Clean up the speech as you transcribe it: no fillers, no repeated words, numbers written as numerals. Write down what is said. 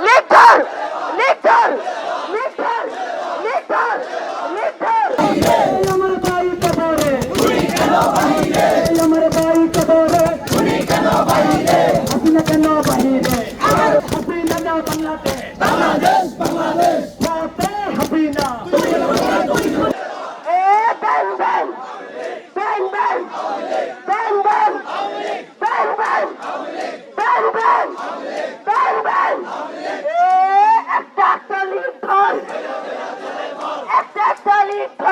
লিখর লিখর লিখর লিখর লিখর আমার ভাই কবরে আমার ভাই কবরে হাসিনা কেন বাহিরে হাসিনা না বাংলাদেশ হাসিনা এ ব্যাং ব্যাং ব্যাং ব্যাং ব্যাং ব্যাং ব্যাং ব্যাং ব্যাং ব্যাং ব্যাং ব্যাং এ একটা লিখর একটা লিখর